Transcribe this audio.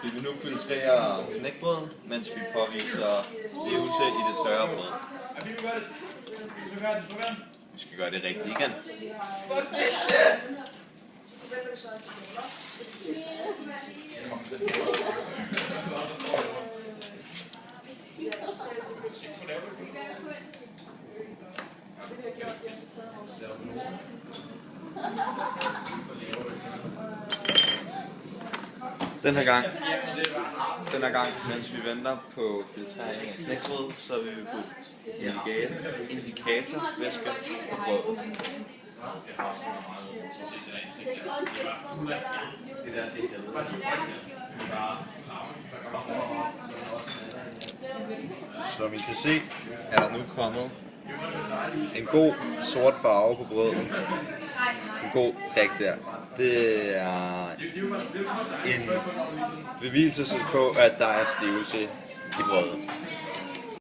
vi vil nu filtrere knækbrød, mens vi påviser stivelse i det tørre brød. Vi skal gøre det rigtigt igen. Den her gang, mens vi venter på filtrering af knækbrød, så vil vi få indikatorvæske på brødet. Som I kan se, er der nu kommet en god sort farve på brødet. En god prik der. Det er en beviselse på, at der er stivelse i brødet.